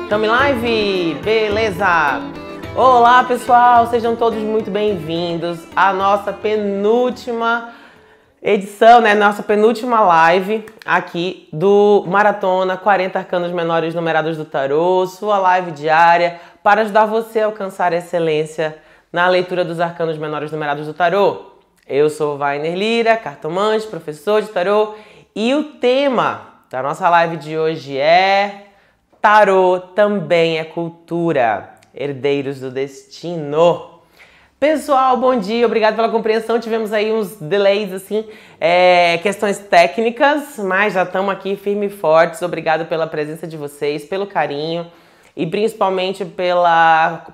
Tamo em live? Beleza! Olá pessoal, sejam todos muito bem-vindos à nossa penúltima edição, né? Nossa penúltima live aqui do Maratona 40 Arcanos Menores Numerados do Tarô, sua live diária para ajudar você a alcançar a excelência na leitura dos Arcanos Menores Numerados do Tarô. Eu sou Vainer Lira, cartomante, professor de tarô, e o tema da nossa live de hoje é Tarô também é cultura, herdeiros do destino. Pessoal, bom dia, obrigado pela compreensão. Tivemos aí uns delays, assim, questões técnicas, mas já estamos aqui firmes e fortes. Obrigado pela presença de vocês, pelo carinho e principalmente pela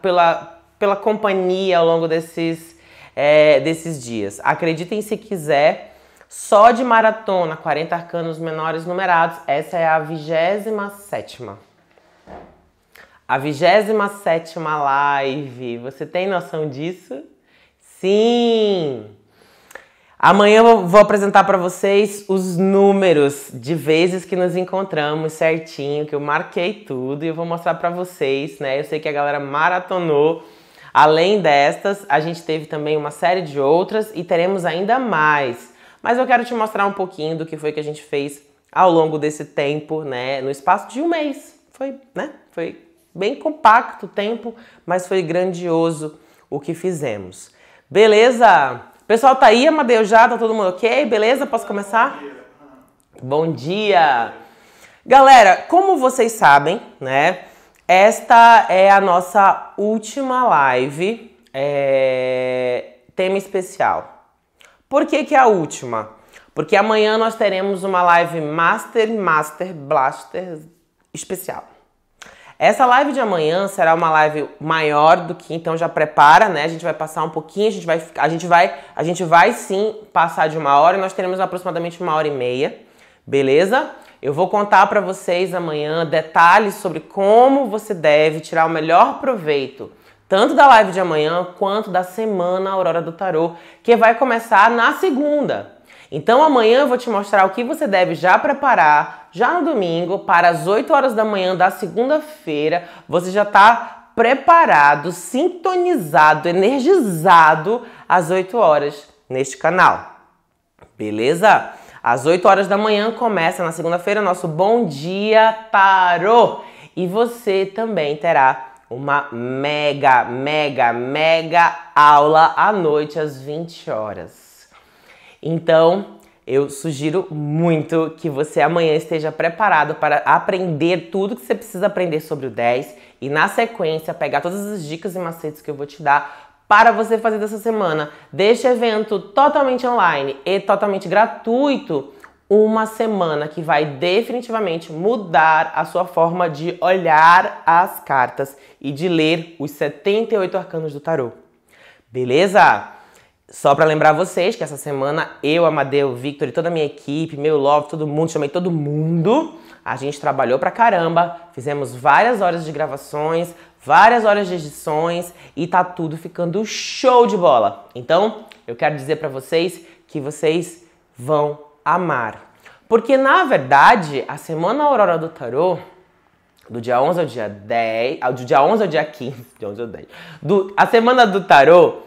companhia ao longo desses dias. Acreditem se quiser, só de maratona 40 Arcanos Menores Numerados, essa é a 27ª. A 27ª live. Você tem noção disso? Sim! Amanhã eu vou apresentar para vocês os números de vezes que nos encontramos certinho, que eu marquei tudo e eu vou mostrar para vocês, né? Eu sei que a galera maratonou. Além destas, a gente teve também uma série de outras e teremos ainda mais. Mas eu quero te mostrar um pouquinho do que foi que a gente fez ao longo desse tempo, né? No espaço de um mês. Foi bem compacto o tempo, mas foi grandioso o que fizemos. Beleza? O pessoal tá aí, Amadeu, já? Tá todo mundo ok? Beleza? Posso começar? Bom dia! Galera, como vocês sabem, né? Esta é a nossa última live, tema especial. Por que é a última? Porque amanhã nós teremos uma live Master Blaster especial. Essa live de amanhã será uma live maior do que, então já prepara, né? A gente vai passar um pouquinho, a gente vai sim passar de 1h e nós teremos aproximadamente 1h30, beleza? Eu vou contar para vocês amanhã detalhes sobre como você deve tirar o melhor proveito, tanto da live de amanhã quanto da semana Aurora do Tarô, que vai começar na segunda. Então amanhã eu vou te mostrar o que você deve já preparar, já no domingo, para as 8 horas da manhã da segunda-feira. Você já está preparado, sintonizado, energizado às 8 horas neste canal. Beleza? Às 8 horas da manhã começa na segunda-feira nosso Bom Dia Tarô. E você também terá uma mega aula à noite às 20 horas. Então, eu sugiro muito que você amanhã esteja preparado para aprender tudo que você precisa aprender sobre o 10 e, na sequência, pegar todas as dicas e macetes que eu vou te dar para você fazer dessa semana, deste evento totalmente online e totalmente gratuito, uma semana que vai definitivamente mudar a sua forma de olhar as cartas e de ler os 78 arcanos do tarô. Beleza? Só para lembrar vocês que essa semana eu, Amadeu, Victor e toda a minha equipe, meu love, todo mundo, chamei todo mundo, a gente trabalhou pra caramba, fizemos várias horas de gravações, várias horas de edições e tá tudo ficando show de bola. Então, eu quero dizer pra vocês que vocês vão amar. Porque, na verdade, a semana Aurora do Tarô, do dia 11 ao dia 10, do dia 11 ao dia 15, de 11 ao 10, a semana do Tarô,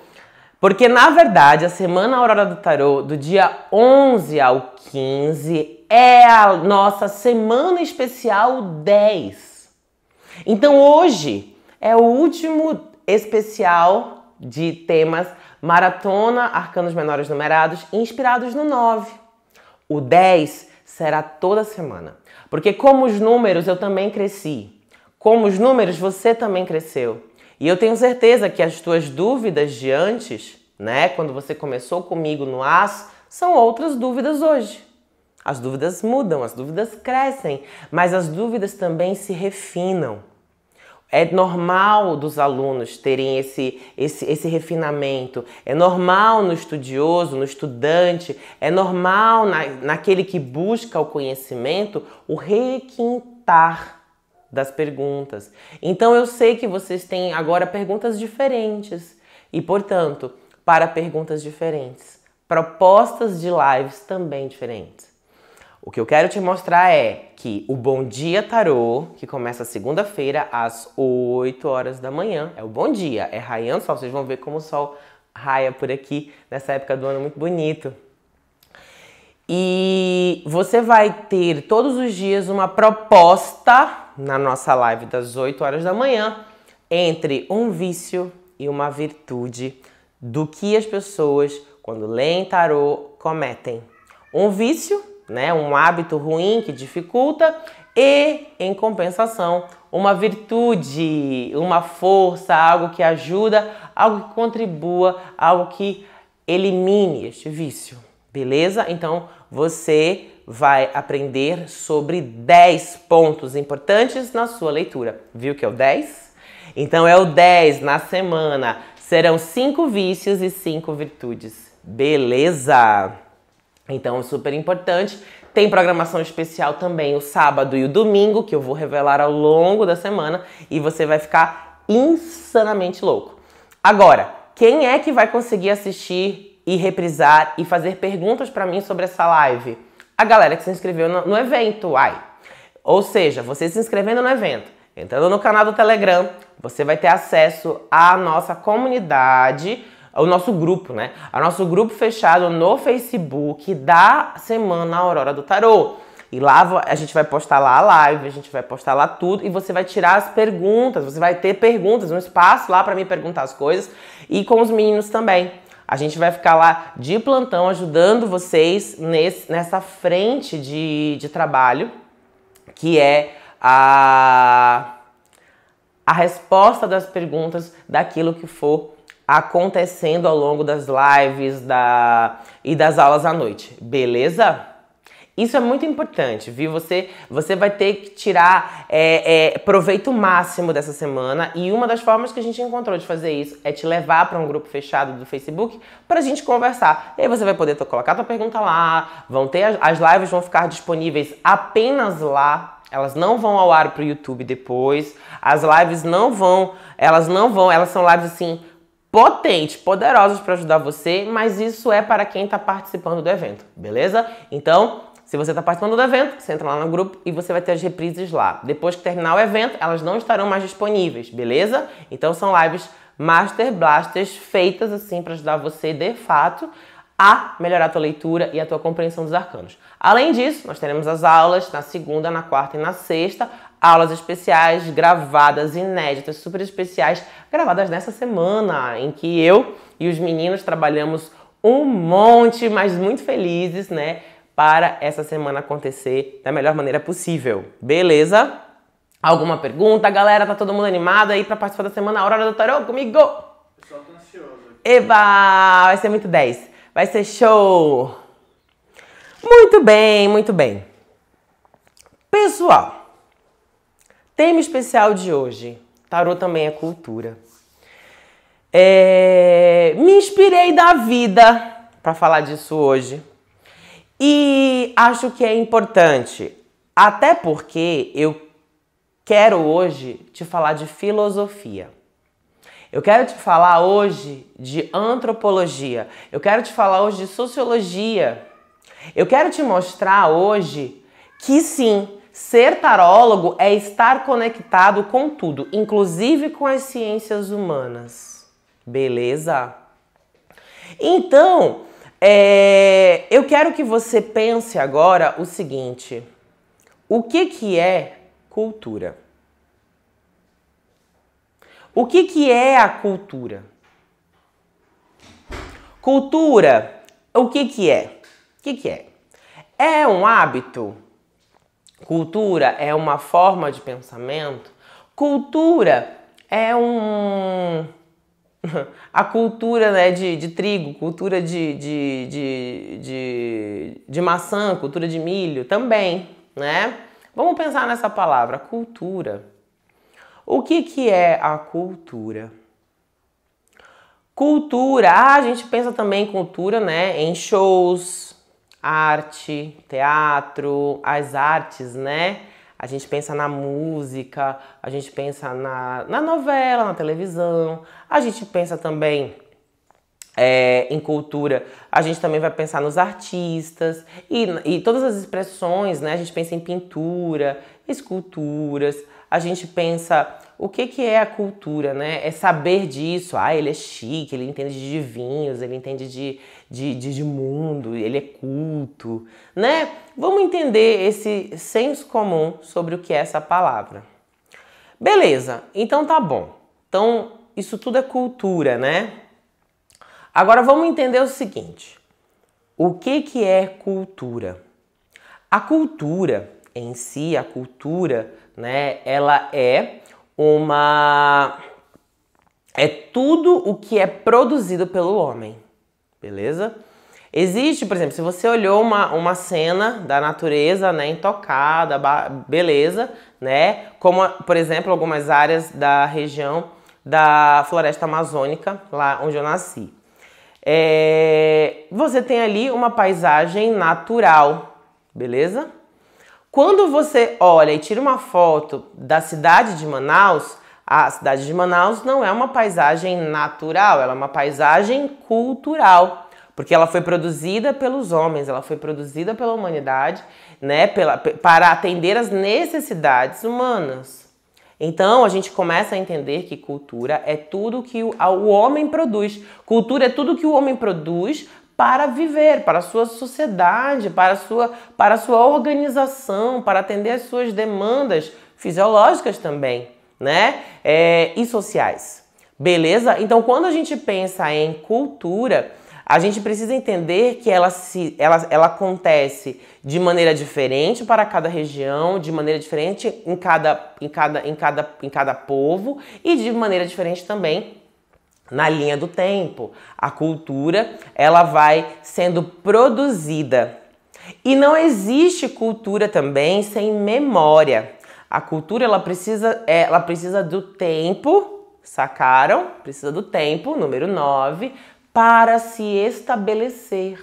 porque, na verdade, a semana Aurora do Tarô, do dia 11 ao 15, é a nossa semana especial 10. Então, hoje é o último especial de temas Maratona Arcanos Menores Numerados, inspirados no 9. O 10 será toda semana. Porque, como os números, eu também cresci. Como os números, você também cresceu. E eu tenho certeza que as tuas dúvidas de antes, né, quando você começou comigo no As, são outras dúvidas hoje. As dúvidas mudam, as dúvidas crescem, mas as dúvidas também se refinam. É normal dos alunos terem esse refinamento, é normal no estudioso, no estudante, é normal naquele que busca o conhecimento, o requintar das perguntas. Então eu sei que vocês têm agora perguntas diferentes e, portanto, para perguntas diferentes, propostas de lives também diferentes. O que eu quero te mostrar é que o Bom Dia Tarô, que começa segunda-feira às 8 horas da manhã, é o Bom Dia, é raiando sol. Vocês vão ver como o sol raia por aqui nessa época do ano, muito bonito. E você vai ter todos os dias uma proposta na nossa live das 8 horas da manhã entre um vício e uma virtude do que as pessoas, quando leem tarô, cometem. Um vício, né, um hábito ruim que dificulta e, em compensação, uma virtude, uma força, algo que ajuda, algo que contribua, algo que elimine este vício. Beleza? Então, você vai aprender sobre 10 pontos importantes na sua leitura. Viu que é o 10? Então, é o 10 na semana. Serão 5 vícios e 5 virtudes. Beleza? Então, é super importante. Tem programação especial também o sábado e o domingo, que eu vou revelar ao longo da semana. E você vai ficar insanamente louco. Agora, quem é que vai conseguir assistir e reprisar e fazer perguntas para mim sobre essa live? A galera que se inscreveu no evento, Ou seja, você se inscrevendo no evento, entrando no canal do Telegram, você vai ter acesso à nossa comunidade, ao nosso grupo, né? Ao nosso grupo fechado no Facebook da Semana Aurora do Tarô. E lá a gente vai postar lá a live, a gente vai postar lá tudo e você vai tirar as perguntas, você vai ter perguntas, um espaço lá para me perguntar as coisas e com os meninos também. A gente vai ficar lá de plantão ajudando vocês nessa frente de trabalho, que é a resposta das perguntas daquilo que for acontecendo ao longo das lives e das aulas à noite. Beleza? Isso é muito importante, viu? Você vai ter que tirar proveito máximo dessa semana e uma das formas que a gente encontrou de fazer isso é te levar para um grupo fechado do Facebook para a gente conversar. E aí você vai poder colocar tua pergunta lá, as lives vão ficar disponíveis apenas lá, elas não vão ao ar para o YouTube depois, as lives elas são lives assim potentes, poderosas para ajudar você, mas isso é para quem está participando do evento, beleza? Então, se você está participando do evento, você entra lá no grupo e você vai ter as reprises lá. Depois que terminar o evento, elas não estarão mais disponíveis, beleza? Então são lives Master Blasters feitas assim para ajudar você, de fato, a melhorar a tua leitura e a tua compreensão dos arcanos. Além disso, nós teremos as aulas na segunda, na quarta e na sexta, aulas especiais, gravadas, inéditas, super especiais, gravadas nessa semana, em que eu e os meninos trabalhamos um monte, mas muito felizes, né? Para essa semana acontecer da melhor maneira possível. Beleza? Alguma pergunta, galera? Tá todo mundo animado aí para participar da Semana Aurora do Tarô comigo? Eu só tô ansioso. Eba! Vai ser muito 10. Vai ser show! Muito bem, muito bem. Pessoal, tema especial de hoje. Tarô também é cultura. Me inspirei da vida para falar disso hoje. E acho que é importante, até porque eu quero hoje te falar de filosofia. Eu quero te falar hoje de antropologia. Eu quero te falar hoje de sociologia. Eu quero te mostrar hoje que sim, ser tarólogo é estar conectado com tudo, inclusive com as ciências humanas. Beleza? Então, eu quero que você pense agora o seguinte: o que é cultura? O que é a cultura? Cultura, o que é? O que é? É um hábito? Cultura é uma forma de pensamento? Cultura é a cultura, né, de trigo, cultura de maçã, cultura de milho também, né? Vamos pensar nessa palavra, cultura. O que é a cultura? Cultura, a gente pensa também em cultura, né, em shows, arte, teatro, as artes, né? A gente pensa na música, a gente pensa na novela, na televisão, a gente pensa também Em cultura, a gente também vai pensar nos artistas e todas as expressões, né? A gente pensa em pintura, esculturas, a gente pensa o que é a cultura, né? É saber disso. Ele é chique, ele entende de vinhos, ele entende de mundo, ele é culto, né? Vamos entender esse senso comum sobre o que é essa palavra. Beleza, então tá bom. Então, isso tudo é cultura, né? Agora vamos entender o seguinte, o que é cultura? A cultura em si, a cultura, né, ela é tudo o que é produzido pelo homem, beleza? Existe, por exemplo, se você olhou uma cena da natureza, né, intocada, beleza, né, como, por exemplo, algumas áreas da região da floresta amazônica, lá onde eu nasci. Você tem ali uma paisagem natural, beleza? Quando você olha e tira uma foto da cidade de Manaus, a cidade de Manaus não é uma paisagem natural, ela é uma paisagem cultural, porque ela foi produzida pelos homens, ela foi produzida pela humanidade, né, para atender às necessidades humanas. Então, a gente começa a entender que cultura é tudo que o homem produz. Cultura é tudo que o homem produz para viver, para a sua sociedade, para a sua organização, para atender às suas demandas fisiológicas também, né? E sociais. Beleza? Então, quando a gente pensa em cultura, a gente precisa entender que ela acontece de maneira diferente para cada região, de maneira diferente em cada povo e de maneira diferente também na linha do tempo. A cultura, ela vai sendo produzida. E não existe cultura também sem memória. A cultura, ela precisa do tempo, sacaram? Precisa do tempo, número 9, para se estabelecer.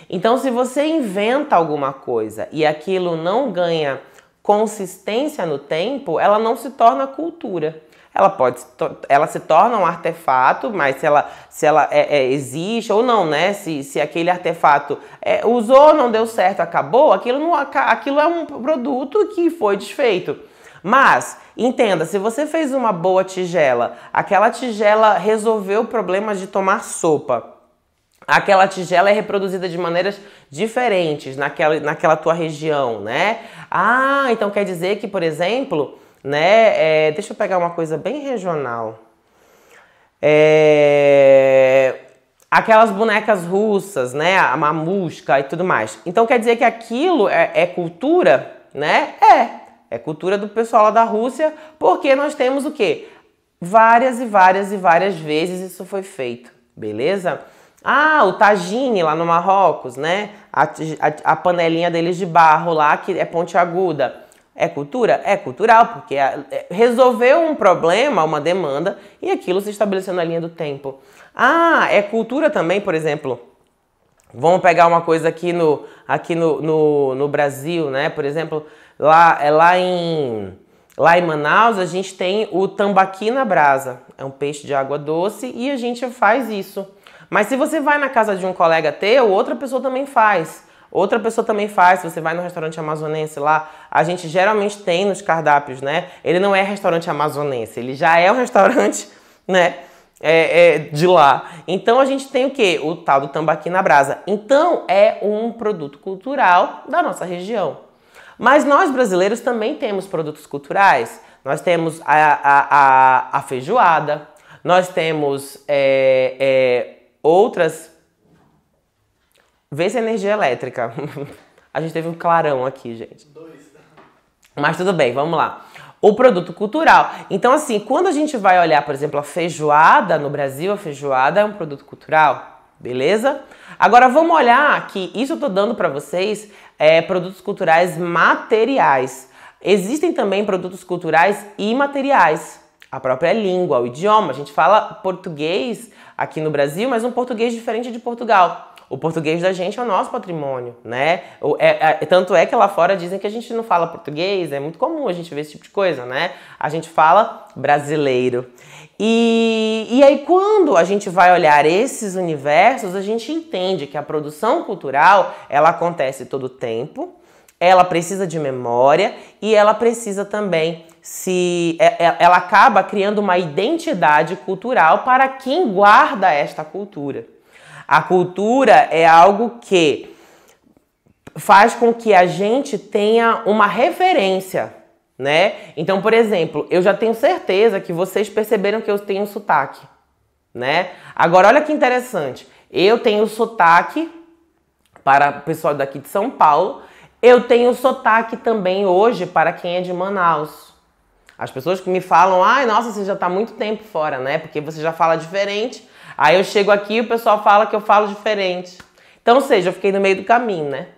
Então, se você inventa alguma coisa e aquilo não ganha consistência no tempo, ela não se torna cultura. Ela se torna um artefato, mas se ela existe ou não, né? Se aquele artefato usou, não deu certo, acabou, aquilo é um produto que foi desfeito. Mas, entenda, se você fez uma boa tigela, aquela tigela resolveu o problema de tomar sopa, aquela tigela é reproduzida de maneiras diferentes naquela tua região, né? Então quer dizer que, por exemplo, né? Deixa eu pegar uma coisa bem regional. Aquelas bonecas russas, né? A mamusca e tudo mais. Então quer dizer que aquilo é cultura, né? É cultura do pessoal lá da Rússia, porque nós temos o quê? Várias e várias e várias vezes isso foi feito, beleza? O tagine lá no Marrocos, né? A panelinha deles de barro lá, que é pontiaguda. É cultura? É cultural, porque resolveu um problema, uma demanda, e aquilo se estabeleceu na linha do tempo. É cultura também, por exemplo, vamos pegar uma coisa aqui no Brasil, né? Por exemplo, lá em Manaus, a gente tem o tambaqui na brasa. É um peixe de água doce e a gente faz isso. Mas se você vai na casa de um colega teu, outra pessoa também faz. Outra pessoa também faz, se você vai no restaurante amazonense lá, a gente geralmente tem nos cardápios, né? Ele não é restaurante amazonense, ele já é um restaurante, né? De lá. Então a gente tem o quê? O tal do tambaqui na brasa. Então é um produto cultural da nossa região. Mas nós brasileiros também temos produtos culturais. Nós temos a feijoada, nós temos outras... Vê se é energia elétrica. A gente teve um clarão aqui, gente. Mas tudo bem, vamos lá. O produto cultural. Então, assim, quando a gente vai olhar, por exemplo, a feijoada no Brasil, a feijoada é um produto cultural, beleza? Agora, vamos olhar que isso eu tô dando para vocês produtos culturais materiais. Existem também produtos culturais imateriais. A própria língua, o idioma. A gente fala português aqui no Brasil, mas um português diferente de Portugal. O português da gente é o nosso patrimônio, né? Tanto é que lá fora dizem que a gente não fala português, é muito comum a gente ver esse tipo de coisa, né? A gente fala brasileiro. E aí, quando a gente vai olhar esses universos, a gente entende que a produção cultural, ela acontece todo o tempo, ela precisa de memória e ela precisa também ela acaba criando uma identidade cultural para quem guarda esta cultura. A cultura é algo que faz com que a gente tenha uma referência, né? Então, por exemplo, eu já tenho certeza que vocês perceberam que eu tenho sotaque, né? Agora, olha que interessante. Eu tenho sotaque para o pessoal daqui de São Paulo. Eu tenho sotaque também hoje para quem é de Manaus. As pessoas que me falam, ai, nossa, você já está muito tempo fora, né? Porque você já fala diferente. Aí eu chego aqui e o pessoal fala que eu falo diferente. Então, ou seja, eu fiquei no meio do caminho, né?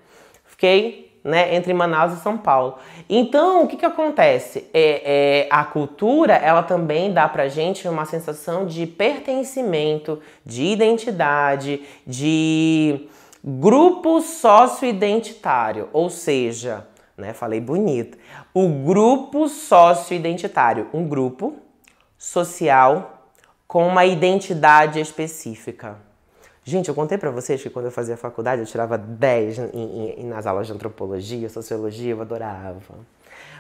Fiquei, né, entre Manaus e São Paulo. Então, o que acontece? A cultura, ela também dá pra gente uma sensação de pertencimento, de identidade, de grupo socioidentitário. Ou seja, né, falei bonito. O grupo socioidentitário, um grupo social com uma identidade específica. Gente, eu contei pra vocês que quando eu fazia faculdade eu tirava 10 nas aulas de antropologia, sociologia, eu adorava.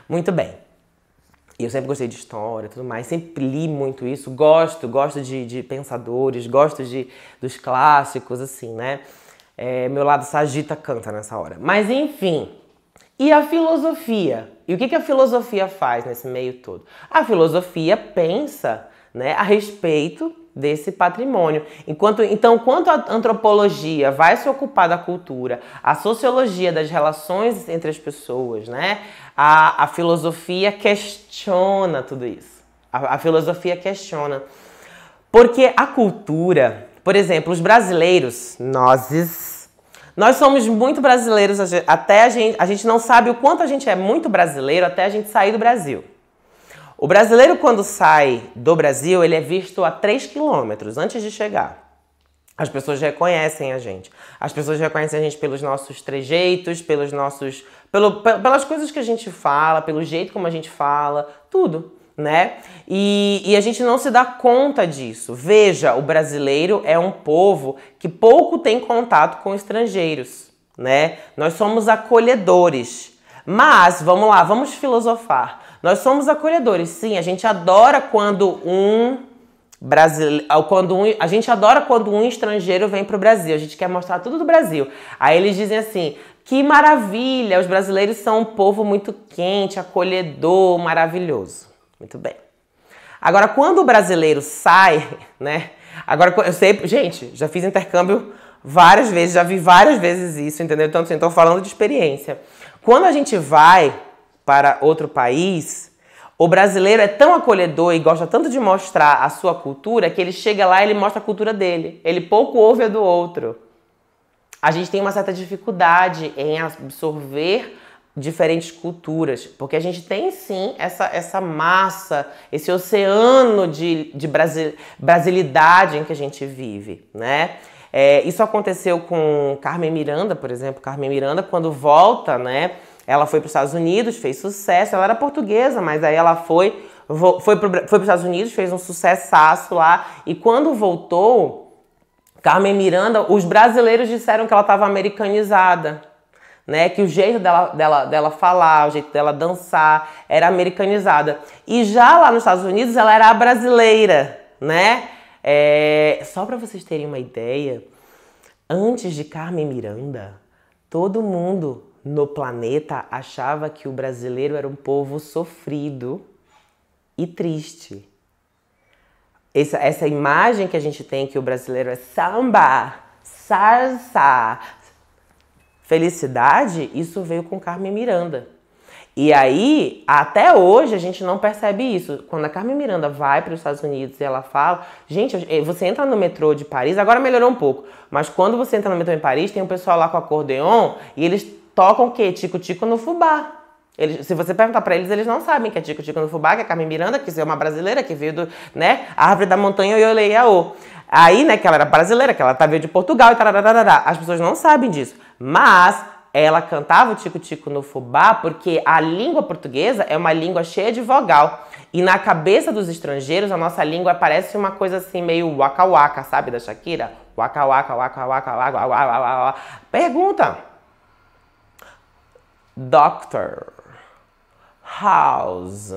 Muito bem. E eu sempre gostei de história e tudo mais, sempre li muito isso, gosto de pensadores, gosto dos clássicos, assim, né? Meu lado sagita canta nessa hora. Mas enfim, e a filosofia? E o que a filosofia faz nesse meio todo? A filosofia pensa, né, a respeito desse patrimônio. Então, enquanto a antropologia vai se ocupar da cultura, a sociologia das relações entre as pessoas, né, a filosofia questiona tudo isso. A filosofia questiona. Porque a cultura, por exemplo, os brasileiros, nós somos muito brasileiros, até a gente não sabe o quanto a gente é muito brasileiro até a gente sair do Brasil. O brasileiro, quando sai do Brasil, ele é visto a 3 quilômetros antes de chegar. As pessoas reconhecem a gente. As pessoas reconhecem a gente pelos nossos trejeitos, pelas coisas que a gente fala, pelo jeito como a gente fala, tudo, né? E a gente não se dá conta disso. Veja, o brasileiro é um povo que pouco tem contato com estrangeiros, né? Nós somos acolhedores. Mas, vamos lá, vamos filosofar. Nós somos acolhedores, sim, a gente adora quando a gente adora quando um estrangeiro vem para o Brasil, a gente quer mostrar tudo do Brasil. Aí eles dizem assim, que maravilha, os brasileiros são um povo muito quente, acolhedor, maravilhoso. Muito bem. Agora, quando o brasileiro sai, né, agora eu sei, gente, já fiz intercâmbio várias vezes, já vi várias vezes isso, entendeu? Então, assim, estou falando de experiência. Quando a gente vai para outro país, o brasileiro é tão acolhedor e gosta tanto de mostrar a sua cultura que ele chega lá e ele mostra a cultura dele. Ele pouco ouve a do outro. A gente tem uma certa dificuldade em absorver diferentes culturas, porque a gente tem sim essa massa, esse oceano de brasilidade em que a gente vive, né? Isso aconteceu com Carmen Miranda, por exemplo. Carmen Miranda, quando volta, né? Ela foi para os Estados Unidos, fez sucesso. Ela era portuguesa, mas aí ela foi para os Estados Unidos, fez um sucessaço lá. E quando voltou, Carmen Miranda, os brasileiros disseram que ela estava americanizada, né? Que o jeito dela falar, o jeito dela dançar era americanizada. E já lá nos Estados Unidos, ela era a brasileira, né? Só para vocês terem uma ideia, antes de Carmen Miranda, todo mundo no planeta achava que o brasileiro era um povo sofrido e triste. Essa imagem que a gente tem que o brasileiro é samba, salsa, felicidade, isso veio com Carmen Miranda. E aí, até hoje, a gente não percebe isso. Quando a Carmen Miranda vai para os Estados Unidos e ela fala... Gente, você entra no metrô de Paris, agora melhorou um pouco, mas quando você entra no metrô em Paris, tem um pessoal lá com acordeon e eles tocam o quê? Tico-tico no fubá. Se você perguntar para eles, eles não sabem que é tico-tico no fubá, que é Carmen Miranda, que é uma brasileira, que veio do, né, Árvore da Montanha Ioleiaô. Aí, né, que ela era brasileira, que ela veio de Portugal e tarararará. As pessoas não sabem disso. Mas ela cantava o tico-tico no fubá porque a língua portuguesa é uma língua cheia de vogal. E na cabeça dos estrangeiros, a nossa língua parece uma coisa assim meio waka-waka, sabe, da Shakira? Waka-waka, waka-waka, waka-waka. Pergunta. Doctor. House.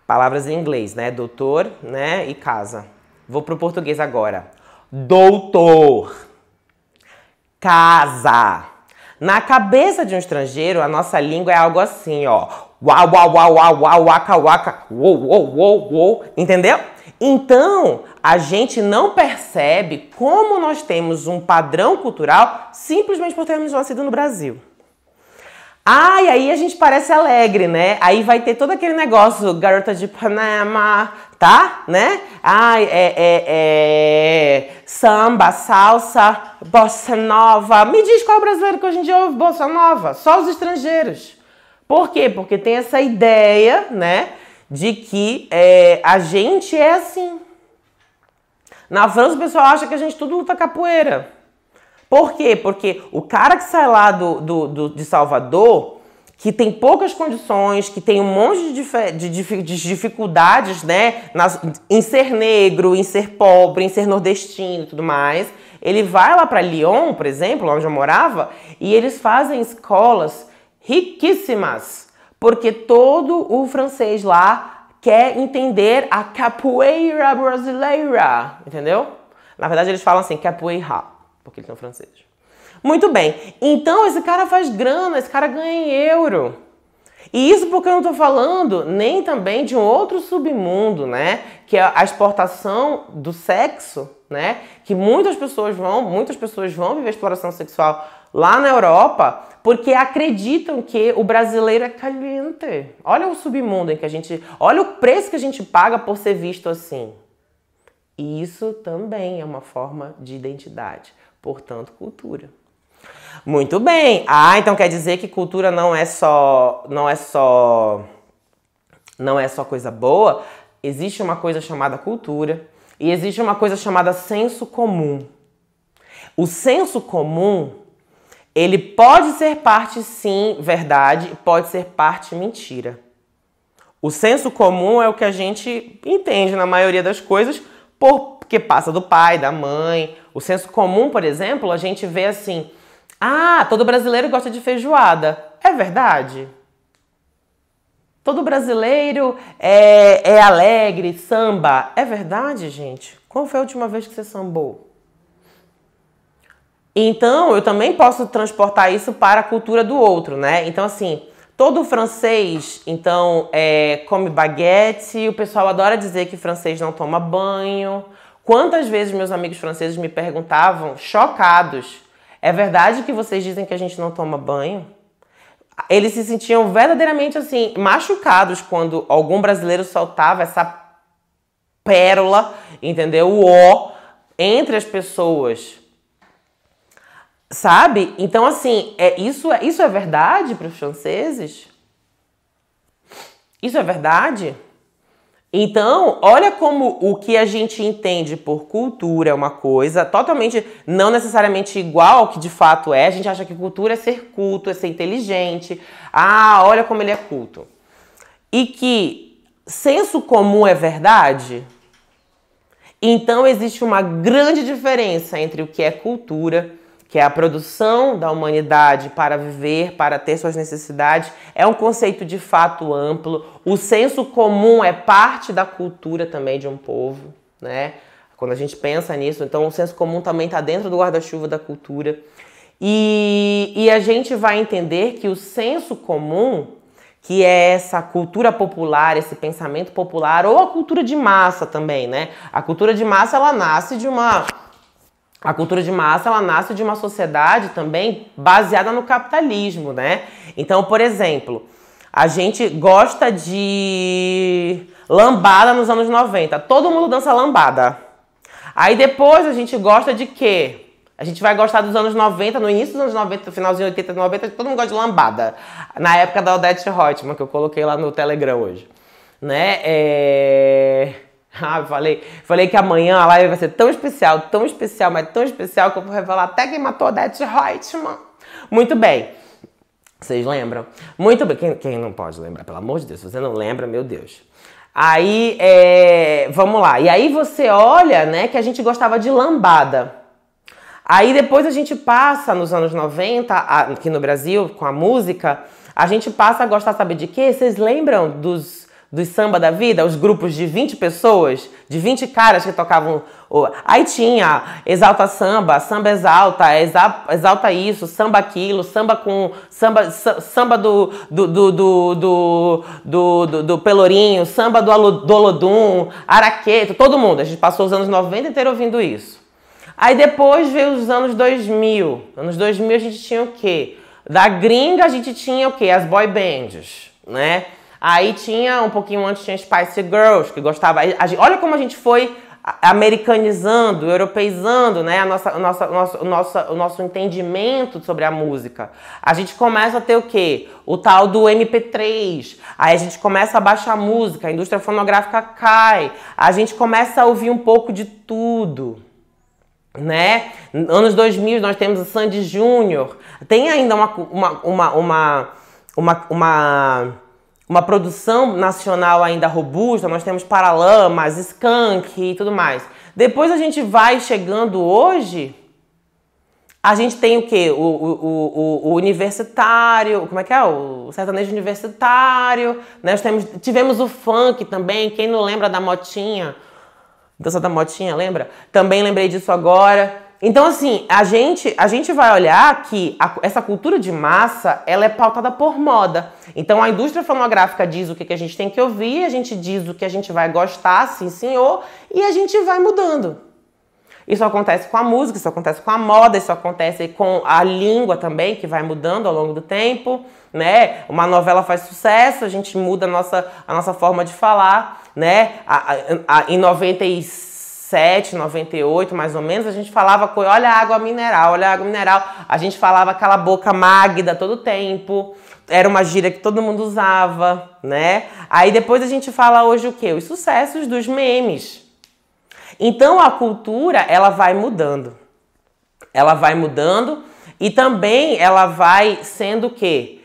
Palavras em inglês, né? Doutor, né? E casa. Vou pro português agora. Doutor. Casa. Na cabeça de um estrangeiro, a nossa língua é algo assim, ó. Uau, uau, uau, uau, uau, waka, waka, uou, uou, uou, uou. Entendeu? Então, a gente não percebe como nós temos um padrão cultural simplesmente por termos nascido no Brasil. Ah, e aí a gente parece alegre, né? Aí vai ter todo aquele negócio, garota de Panama, tá? Né? Ai, samba, salsa, bossa nova. Me diz qual brasileiro que hoje em dia ouve bossa nova? Só os estrangeiros. Por quê? Porque tem essa ideia, né, de que a gente é assim. Na França o pessoal acha que a gente tudo luta capoeira. Por quê? Porque o cara que sai lá de Salvador, que tem poucas condições, que tem um monte de dificuldades, né, em ser negro, em ser pobre, em ser nordestino e tudo mais, ele vai lá para Lyon, por exemplo, onde eu morava, e eles fazem escolas riquíssimas, porque todo o francês lá quer entender a capoeira brasileira, entendeu? Na verdade eles falam assim, capoeira, porque eles são franceses. Muito bem, então esse cara faz grana, esse cara ganha em euro. E isso porque eu não estou falando nem também de um outro submundo, né? Que é a exportação do sexo, né? Que muitas pessoas vão viver exploração sexual lá na Europa porque acreditam que o brasileiro é caliente. Olha o submundo em que a gente... Olha o preço que a gente paga por ser visto assim. E isso também é uma forma de identidade. Portanto, cultura. Muito bem. Ah, então quer dizer que cultura não é só coisa boa. Existe uma coisa chamada cultura e existe uma coisa chamada senso comum. O senso comum, ele pode ser parte sim, verdade, pode ser parte mentira. O senso comum é o que a gente entende na maioria das coisas porque passa do pai, da mãe. O senso comum, por exemplo, a gente vê assim, todo brasileiro gosta de feijoada. É verdade? Todo brasileiro é alegre, samba. É verdade, gente? Qual foi a última vez que você sambou? Então, eu também posso transportar isso para a cultura do outro, né? Então, assim, todo francês, então, come baguete. O pessoal adora dizer que francês não toma banho. Quantas vezes meus amigos franceses me perguntavam, chocados, é verdade que vocês dizem que a gente não toma banho? Eles se sentiam verdadeiramente assim, machucados quando algum brasileiro soltava essa pérola, entendeu? O ó entre as pessoas. Sabe? Então, assim, isso é verdade para os franceses? Isso é verdade? Então, olha como o que a gente entende por cultura é uma coisa totalmente, não necessariamente igual ao que de fato é. A gente acha que cultura é ser culto, é ser inteligente. Olha como ele é culto. E que senso comum é verdade? Então, existe uma grande diferença entre o que é cultura, que é a produção da humanidade para viver, para ter suas necessidades, é um conceito de fato amplo. O senso comum é parte da cultura também de um povo, né? Quando a gente pensa nisso, então o senso comum também está dentro do guarda-chuva da cultura. E a gente vai entender que o senso comum, que é essa cultura popular, esse pensamento popular, ou a cultura de massa também, né? A cultura de massa, ela nasce de uma... A cultura de massa, ela nasce de uma sociedade também baseada no capitalismo, né? Então, por exemplo, a gente gosta de lambada nos anos 90. Todo mundo dança lambada. Aí depois a gente gosta de quê? A gente vai gostar dos anos 90, no início dos anos 90, no finalzinho 80, 90, todo mundo gosta de lambada. Na época da Odete Roitman, que eu coloquei lá no Telegram hoje. Né? Ah, eu falei que amanhã a live vai ser tão especial, mas tão especial que eu vou revelar até quem matou a Odete Reutemann. Muito bem. Vocês lembram? Muito bem. Quem não pode lembrar? Pelo amor de Deus, se você não lembra, meu Deus. Aí, vamos lá. E aí você olha, né, que a gente gostava de lambada. Aí depois a gente passa, nos anos 90, aqui no Brasil, com a música, a gente passa a gostar, sabe de quê? Vocês lembram dos samba da vida? Os grupos de 20 pessoas, de 20 caras que tocavam. Aí tinha Exalta Samba, Samba Exalta, Exalta isso, Samba aquilo, samba com. Samba do Pelourinho, samba do Olodum, Araqueto, todo mundo. A gente passou os anos 90 inteiro ouvindo isso. Aí depois veio os anos 2000. Anos 2000 a gente tinha o quê? Da gringa a gente tinha o quê? As boy bands, né? Aí tinha, um pouquinho antes, tinha Spice Girls, que gostava. Olha como a gente foi americanizando, europeizando, né? O nosso entendimento sobre a música. A gente começa a ter o quê? O tal do MP3. Aí a gente começa a baixar a música, a indústria fonográfica cai. A gente começa a ouvir um pouco de tudo, né? Anos 2000 nós temos o Sandy Júnior. Tem ainda uma produção nacional ainda robusta. Nós temos Paralamas, Skank e tudo mais. Depois a gente vai chegando hoje, a gente tem o quê? O universitário, como é que é? O sertanejo universitário, né? Nós tivemos o funk também. Quem não lembra da Motinha? Dança da Motinha, lembra? Também lembrei disso agora. Então, assim, a gente vai olhar que essa cultura de massa, ela é pautada por moda. Então, a indústria fonográfica diz o que a gente tem que ouvir, a gente diz o que a gente vai gostar, sim, senhor, e a gente vai mudando. Isso acontece com a música, isso acontece com a moda, isso acontece com a língua também, que vai mudando ao longo do tempo, né? Uma novela faz sucesso, a gente muda a nossa forma de falar, né? Em 97, 98, mais ou menos, a gente falava, olha a água mineral, olha a água mineral. A gente falava cala a boca Magda todo tempo. Era uma gíria que todo mundo usava, né? Aí depois a gente fala hoje o quê? Os sucessos dos memes. Então a cultura, ela vai mudando. Ela vai mudando e também ela vai sendo o quê?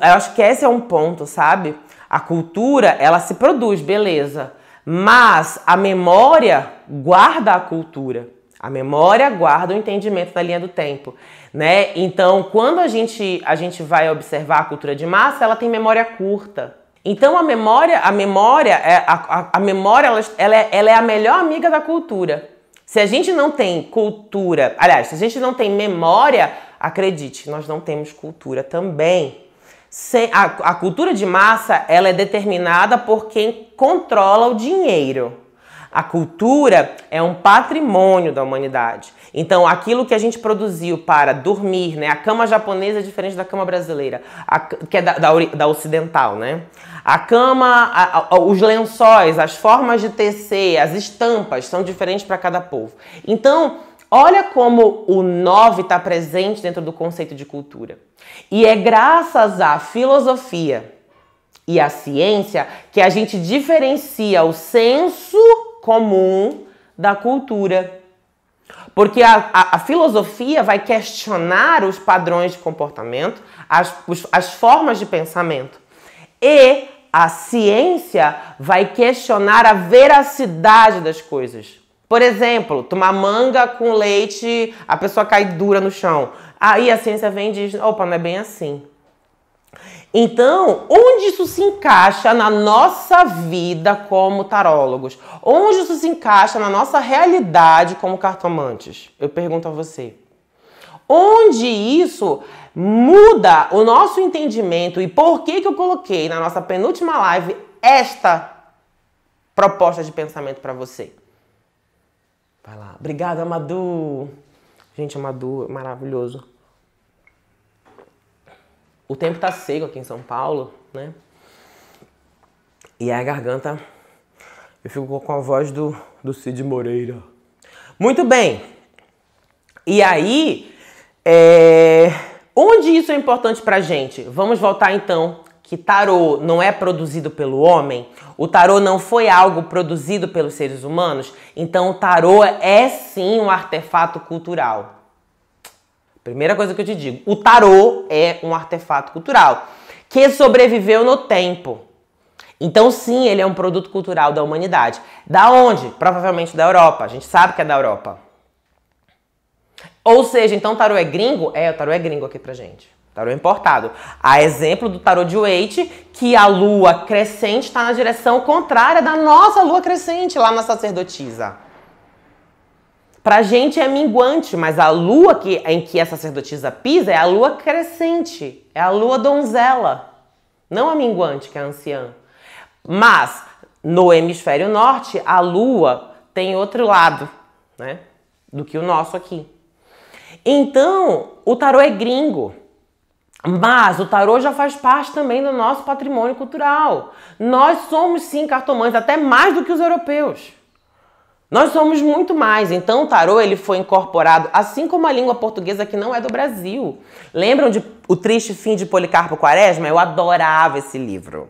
Eu acho que esse é um ponto, sabe? A cultura, ela se produz, beleza. Mas a memória guarda a cultura. A memória guarda o entendimento da linha do tempo, né? Então, quando a gente vai observar a cultura de massa, ela tem memória curta. Então, a memória ela é a melhor amiga da cultura. Se a gente não tem cultura, aliás, se a gente não tem memória, acredite, nós não temos cultura também. A cultura de massa, ela é determinada por quem controla o dinheiro. A cultura é um patrimônio da humanidade. Então, aquilo que a gente produziu para dormir, né? A cama japonesa é diferente da cama brasileira, que é da ocidental, né? A cama, os lençóis, as formas de tecer, as estampas são diferentes para cada povo. Então, olha como o 9 está presente dentro do conceito de cultura. E é graças à filosofia e à ciência que a gente diferencia o senso comum da cultura. Porque a filosofia vai questionar os padrões de comportamento, as formas de pensamento. E a ciência vai questionar a veracidade das coisas. Por exemplo, tomar manga com leite, a pessoa cai dura no chão. Aí a ciência vem e diz, opa, não é bem assim. Então, onde isso se encaixa na nossa vida como tarólogos? Onde isso se encaixa na nossa realidade como cartomantes? Eu pergunto a você. Onde isso muda o nosso entendimento e por que eu coloquei na nossa penúltima live esta proposta de pensamento para você? Vai lá. Obrigada, Madu. Gente, Madu é maravilhoso. O tempo tá seco aqui em São Paulo, né? E a garganta, eu fico com a voz do Cid Moreira. Muito bem. E aí, onde isso é importante pra gente? Vamos voltar então que tarô não é produzido pelo homem, o tarô não foi algo produzido pelos seres humanos, então o tarô é sim um artefato cultural. Primeira coisa que eu te digo, o tarô é um artefato cultural que sobreviveu no tempo. Então sim, ele é um produto cultural da humanidade. Da onde? Provavelmente da Europa. A gente sabe que é da Europa. Ou seja, então o tarô é gringo? É, o tarô é gringo aqui pra gente. O tarô é importado. Há exemplo do tarô de Waite, que a lua crescente está na direção contrária da nossa lua crescente lá na sacerdotisa. Pra gente é minguante, mas a lua em que a sacerdotisa pisa é a lua crescente, é a lua donzela, não a minguante, que é a anciã. Mas no hemisfério norte, a lua tem outro lado, né, do que o nosso aqui. Então, o tarô é gringo, mas o tarô já faz parte também do nosso patrimônio cultural. Nós somos sim cartomantes, até mais do que os europeus. Nós somos muito mais. Então o tarô ele foi incorporado, assim como a língua portuguesa que não é do Brasil. Lembram de O Triste Fim de Policarpo Quaresma? Eu adorava esse livro.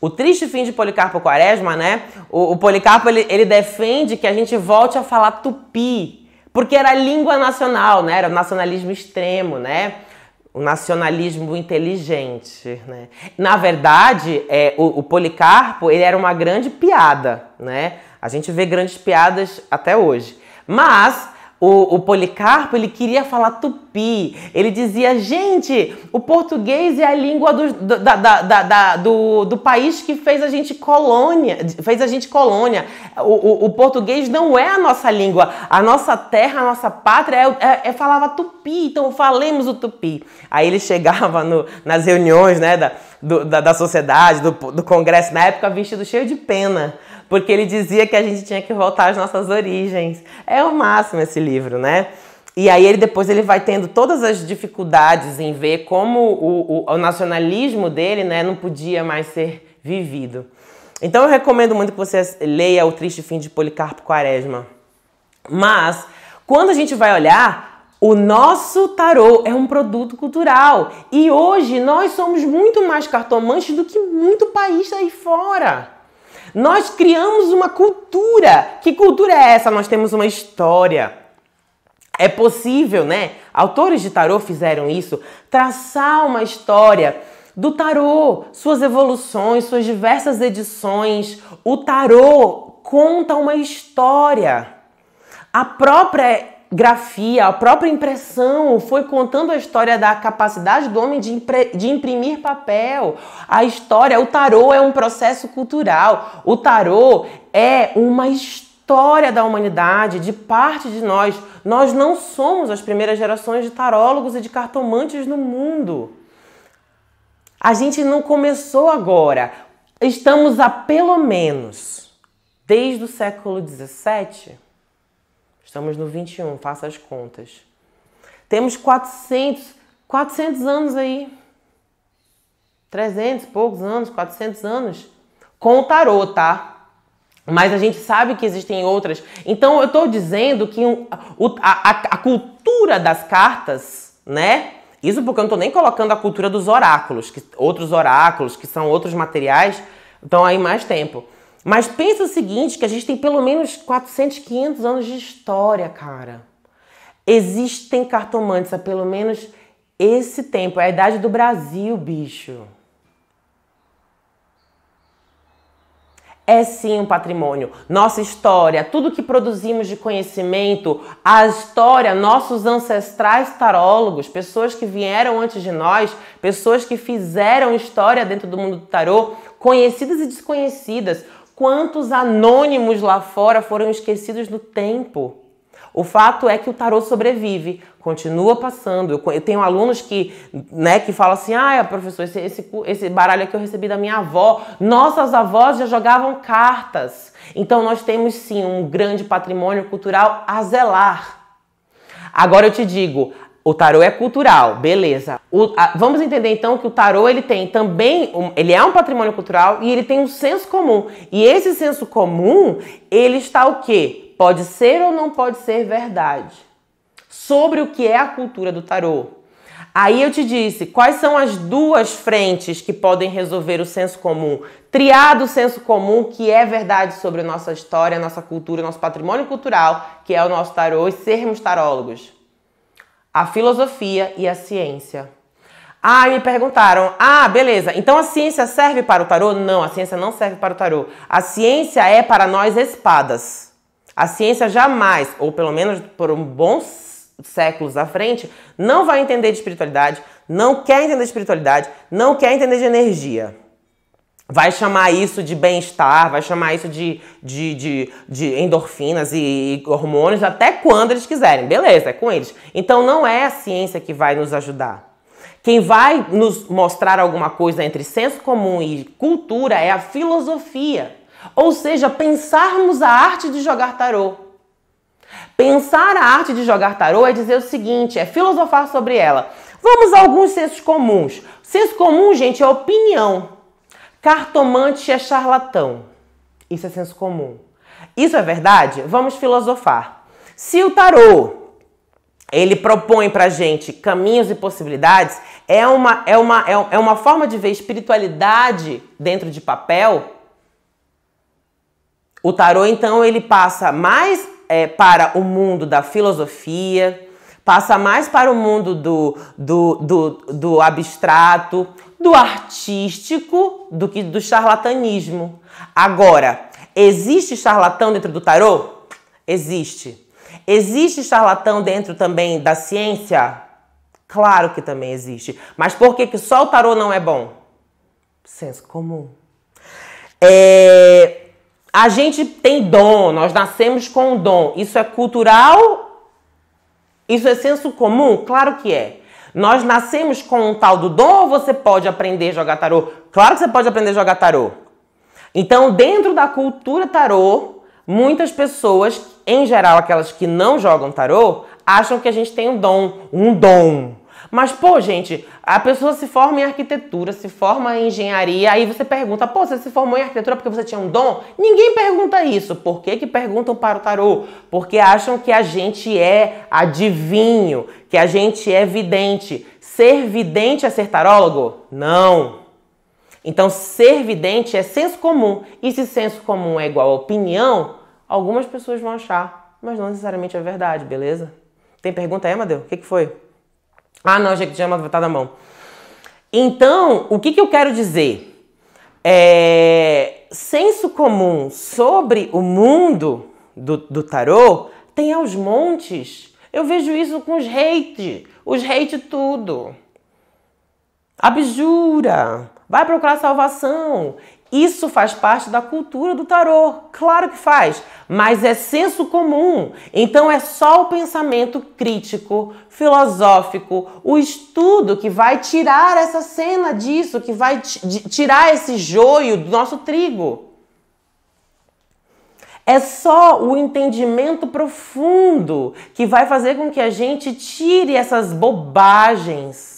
O Triste Fim de Policarpo Quaresma, né? O Policarpo ele defende que a gente volte a falar tupi, porque era a língua nacional, né? Era o nacionalismo extremo, né? O nacionalismo inteligente, né? Na verdade, o Policarpo ele era uma grande piada, né? A gente vê grandes piadas até hoje. Mas o Policarpo, ele queria falar tupi. Ele dizia, gente, o português é a língua do país que fez a gente colônia. O português não é a nossa língua. A nossa terra, a nossa pátria falava tupi. Então falemos o tupi. Aí ele chegava nas reuniões, né, da sociedade, do congresso, na época vestido cheio de pena. Porque ele dizia que a gente tinha que voltar às nossas origens. É o máximo esse livro, né? E aí depois ele vai tendo todas as dificuldades em ver como o nacionalismo dele, né, não podia mais ser vivido. Então eu recomendo muito que você leia O Triste Fim de Policarpo Quaresma. Mas, quando a gente vai olhar, o nosso tarô é um produto cultural. E hoje nós somos muito mais cartomantes do que muito país aí fora. Nós criamos uma cultura. Que cultura é essa? Nós temos uma história. É possível, né? Autores de tarô fizeram isso, traçar uma história do tarô, suas evoluções, suas diversas edições. O tarô conta uma história. A própria grafia, a própria impressão foi contando a história da capacidade do homem de imprimir papel. A história, o tarô é um processo cultural. O tarô é uma história da humanidade, de parte de nós. Nós não somos as primeiras gerações de tarólogos e de cartomantes no mundo. A gente não começou agora. Estamos há pelo menos, desde o século XVII, estamos no 21, faça as contas. Temos 400 anos aí. 300 e poucos anos, 400 anos. Com o tarô, tá? Mas a gente sabe que existem outras. Então eu estou dizendo que a cultura das cartas, né? Isso porque eu não estou nem colocando a cultura dos oráculos, outros oráculos, que são outros materiais, estão aí mais tempo. Mas pensa o seguinte, que a gente tem pelo menos 400, 500 anos de história, cara. Existem cartomantes há pelo menos esse tempo. É a idade do Brasil, bicho. É sim um patrimônio. Nossa história, tudo que produzimos de conhecimento, a história, nossos ancestrais tarólogos, pessoas que vieram antes de nós, pessoas que fizeram história dentro do mundo do tarô, conhecidas e desconhecidas. Quantos anônimos lá fora foram esquecidos no tempo? O fato é que o tarô sobrevive, continua passando. Eu tenho alunos que falam assim, professor, esse baralho aqui eu recebi da minha avó. Nossas avós já jogavam cartas. Então nós temos sim um grande patrimônio cultural a zelar. Agora eu te digo, o tarô é cultural, beleza. Vamos entender então que o tarô ele tem também, ele é um patrimônio cultural e ele tem um senso comum. E esse senso comum, ele está o quê? Pode ser ou não pode ser verdade sobre o que é a cultura do tarô. Aí eu te disse, quais são as duas frentes que podem resolver o senso comum? Triar do senso comum, que é verdade sobre a nossa história, a nossa cultura, nosso patrimônio cultural, que é o nosso tarô, e sermos tarólogos. A filosofia e a ciência. Me perguntaram, beleza, então a ciência serve para o tarô? Não, a ciência não serve para o tarô. A ciência é para nós espadas. A ciência jamais, ou pelo menos por um bom séculos à frente, não vai entender de espiritualidade, não quer entender de espiritualidade, não quer entender de energia. Vai chamar isso de bem-estar, vai chamar isso de endorfinas e hormônios até quando eles quiserem. Beleza, é com eles. Então não é a ciência que vai nos ajudar. Quem vai nos mostrar alguma coisa entre senso comum e cultura é a filosofia. Ou seja, pensarmos a arte de jogar tarô. Pensar a arte de jogar tarô é dizer o seguinte, é filosofar sobre ela. Vamos a alguns sensos comuns. Senso comum, gente, é opinião. Cartomante é charlatão. Isso é senso comum. Isso é verdade? Vamos filosofar. Se o tarô, ele propõe pra gente caminhos e possibilidades, é uma forma de ver espiritualidade dentro de papel. O tarô, então, ele passa mais para o mundo da filosofia, passa mais para o mundo do abstrato, do artístico, do que do charlatanismo. Agora, existe charlatão dentro do tarô? Existe. Existe charlatão dentro também da ciência? Claro que também existe. Mas por que só o tarô não é bom? Senso comum. A gente tem dom, nós nascemos com um dom. Isso é cultural? Isso é senso comum? Claro que é. Nós nascemos com um tal do dom ou você pode aprender a jogar tarô? Claro que você pode aprender a jogar tarô. Então, dentro da cultura tarô, muitas pessoas, em geral aquelas que não jogam tarô, acham que a gente tem um dom. Mas, gente, a pessoa se forma em arquitetura, se forma em engenharia, aí você pergunta, você se formou em arquitetura porque você tinha um dom? Ninguém pergunta isso. Por que perguntam para o tarô? Porque acham que a gente é adivinho, que a gente é vidente. Ser vidente é ser tarólogo? Não. Então, ser vidente é senso comum. E se senso comum é igual a opinião, algumas pessoas vão achar, mas não necessariamente é verdade, beleza? Tem pergunta aí, Amadeu? O que foi? Não, achei que tinha levantado a mão. Então, o que eu quero dizer? Senso comum sobre o mundo do tarô tem aos montes. Eu vejo isso com os hate tudo. Abjura, vai procurar salvação. Isso faz parte da cultura do tarô. Claro que faz, mas é senso comum. Então é só o pensamento crítico, filosófico, o estudo que vai tirar essa cena disso, que vai tirar esse joio do nosso trigo. É só o entendimento profundo que vai fazer com que a gente tire essas bobagens.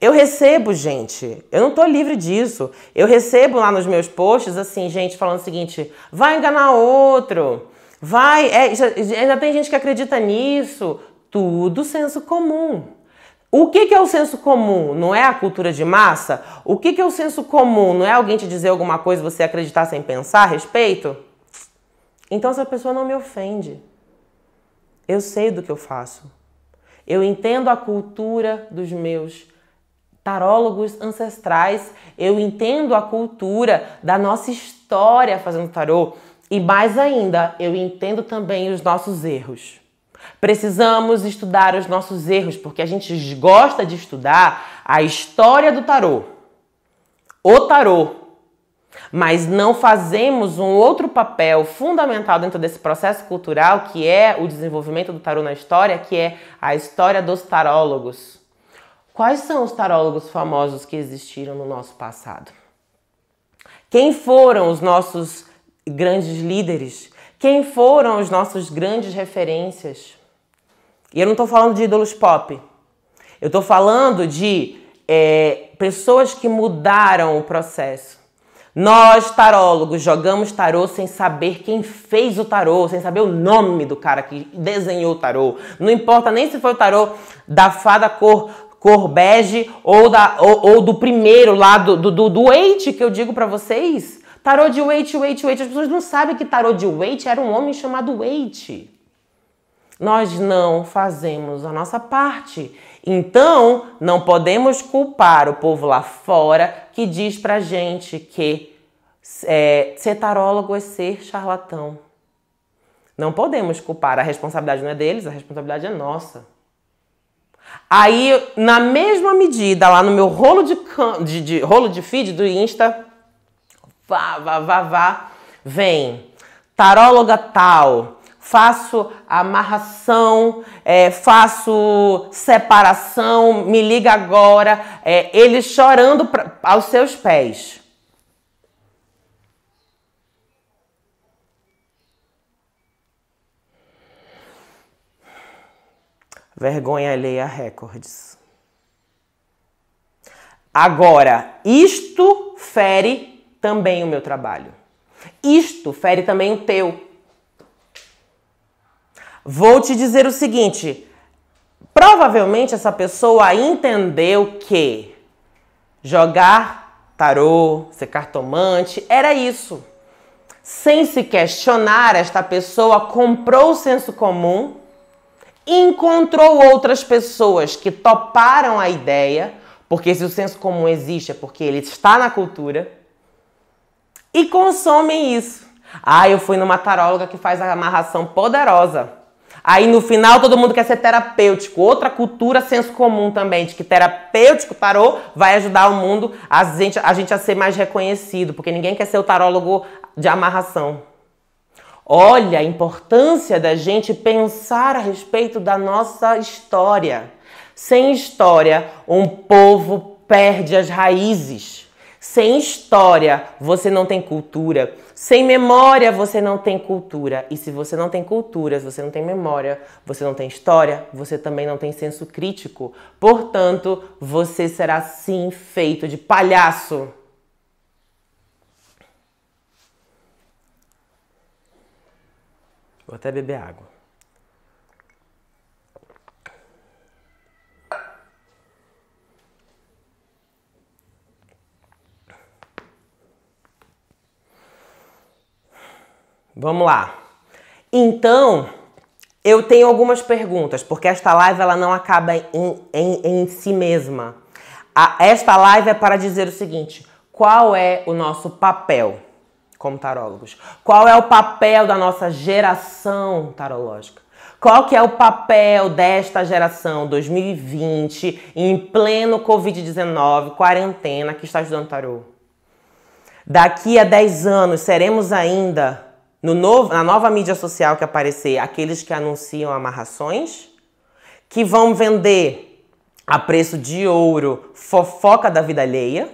Eu recebo, gente, eu não tô livre disso. Eu recebo lá nos meus posts, assim, gente falando o seguinte, vai enganar outro, já tem gente que acredita nisso. Tudo senso comum. O que é o senso comum? Não é a cultura de massa? O que é o senso comum? Não é alguém te dizer alguma coisa e você acreditar sem pensar a respeito? Então essa pessoa não me ofende. Eu sei do que eu faço. Eu entendo a cultura dos meus tarólogos ancestrais, eu entendo a cultura da nossa história fazendo tarô e mais ainda, eu entendo também os nossos erros. Precisamos estudar os nossos erros, porque a gente gosta de estudar a história do tarô, o tarô, mas não fazemos um outro papel fundamental dentro desse processo cultural que é o desenvolvimento do tarô na história, que é a história dos tarólogos. Quais são os tarólogos famosos que existiram no nosso passado? Quem foram os nossos grandes líderes? Quem foram os nossos grandes referências? E eu não estou falando de ídolos pop. Eu estou falando de pessoas que mudaram o processo. Nós, tarólogos, jogamos tarô sem saber quem fez o tarô, sem saber o nome do cara que desenhou o tarô. Não importa nem se foi o tarô da fada cor bege ou do primeiro lá, do Waite, que eu digo pra vocês. Tarô de Waite. As pessoas não sabem que tarô de Waite era um homem chamado Waite. Nós não fazemos a nossa parte. Então, não podemos culpar o povo lá fora que diz pra gente que ser tarólogo é ser charlatão. Não podemos culpar. A responsabilidade não é deles, a responsabilidade é nossa. Aí, na mesma medida, lá no meu rolo de feed do Insta, vem taróloga tal, faço amarração, faço separação, me liga agora, eles chorando aos seus pés. Vergonha alheia recordes. Agora, isto fere também o meu trabalho. Isto fere também o teu. Vou te dizer o seguinte, provavelmente essa pessoa entendeu que jogar tarô, ser cartomante, era isso. Sem se questionar, esta pessoa comprou o senso comum, encontrou outras pessoas que toparam a ideia, porque se o senso comum existe é porque ele está na cultura, e consomem isso. Eu fui numa taróloga que faz a amarração poderosa. Aí no final todo mundo quer ser terapêutico. Outra cultura, senso comum também, de que terapêutico, tarô, vai ajudar o mundo, a gente a ser mais reconhecido, porque ninguém quer ser o tarólogo de amarração. Olha a importância da gente pensar a respeito da nossa história. Sem história, um povo perde as raízes. Sem história, você não tem cultura. Sem memória, você não tem cultura. E se você não tem cultura, se você não tem memória, você não tem história, você também não tem senso crítico. Portanto, você será sim feito de palhaço. Vou até beber água. Vamos lá. Então, eu tenho algumas perguntas, porque esta live ela não acaba em si mesma. Esta live é para dizer o seguinte: qual é o nosso papel como tarólogos? Qual é o papel da nossa geração tarológica? Qual que é o papel desta geração 2020, em pleno Covid-19, quarentena, que está estudando tarô? Daqui a 10 anos, seremos ainda, na nova mídia social que aparecer, aqueles que anunciam amarrações, que vão vender a preço de ouro fofoca da vida alheia?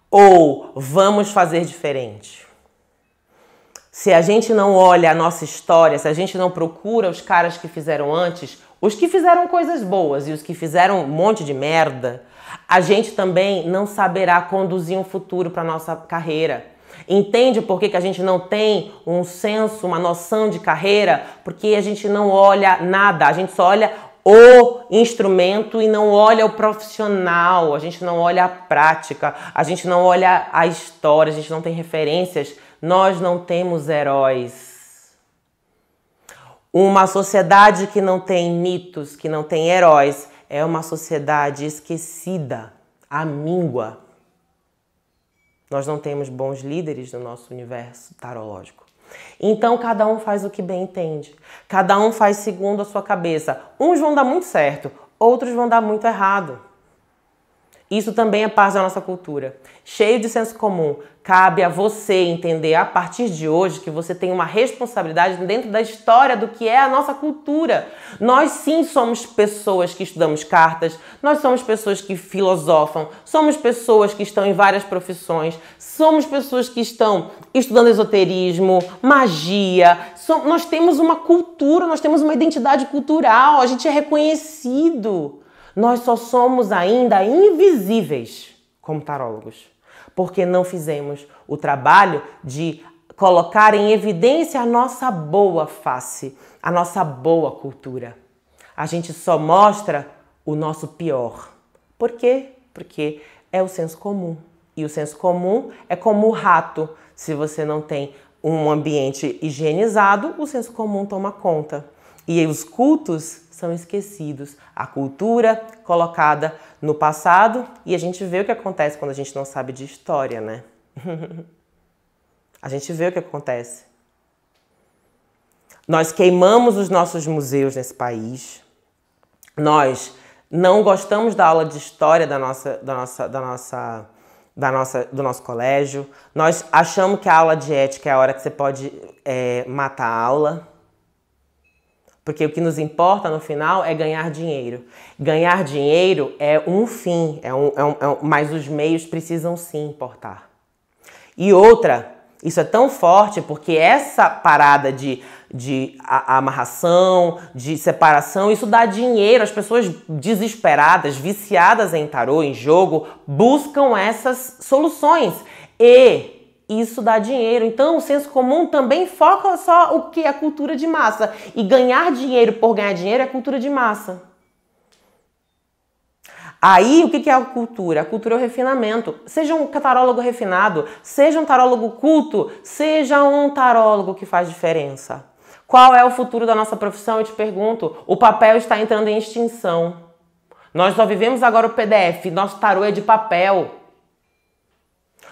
Ou vamos fazer diferente? Se a gente não olha a nossa história, se a gente não procura os caras que fizeram antes, os que fizeram coisas boas e os que fizeram um monte de merda, a gente também não saberá conduzir um futuro para nossa carreira. Entende por que a gente não tem um senso, uma noção de carreira? Porque a gente não olha nada, a gente só olha o instrumento e não olha o profissional, a gente não olha a prática, a gente não olha a história, a gente não tem referências. Nós não temos heróis. Uma sociedade que não tem mitos, que não tem heróis, é uma sociedade esquecida, amíngua. Nós não temos bons líderes no nosso universo tarológico. Então, cada um faz o que bem entende. Cada um faz segundo a sua cabeça. Uns vão dar muito certo, outros vão dar muito errado. Isso também é parte da nossa cultura. Cheio de senso comum, cabe a você entender a partir de hoje que você tem uma responsabilidade dentro da história do que é a nossa cultura. Nós sim somos pessoas que estudamos cartas, nós somos pessoas que filosofam, somos pessoas que estão em várias profissões, somos pessoas que estão estudando esoterismo, magia. Nós temos uma cultura, nós temos uma identidade cultural, a gente é reconhecido. Nós só somos ainda invisíveis como tarólogos, porque não fizemos o trabalho de colocar em evidência a nossa boa face, a nossa boa cultura. A gente só mostra o nosso pior. Por quê? Porque é o senso comum. E o senso comum é como o rato. Se você não tem um ambiente higienizado, o senso comum toma conta. E os cultos são esquecidos. A cultura colocada no passado, e a gente vê o que acontece quando a gente não sabe de história, né? A gente vê o que acontece. Nós queimamos os nossos museus nesse país. Nós não gostamos da aula de história do nosso colégio. Nós achamos que a aula de ética é a hora que você pode matar a aula. Porque o que nos importa no final é ganhar dinheiro. Ganhar dinheiro é um fim, mas os meios precisam sim importar. E outra, isso é tão forte porque essa parada de amarração, de separação, isso dá dinheiro. As pessoas desesperadas, viciadas em tarô, em jogo, buscam essas soluções. E isso dá dinheiro. Então, o senso comum também foca só o que é a cultura de massa. E ganhar dinheiro por ganhar dinheiro é cultura de massa. Aí, o que é a cultura? A cultura é o refinamento. Seja um tarólogo refinado, seja um tarólogo culto, seja um tarólogo que faz diferença. Qual é o futuro da nossa profissão? Eu te pergunto. O papel está entrando em extinção. Nós só vivemos agora o PDF. Nosso tarô é de papel.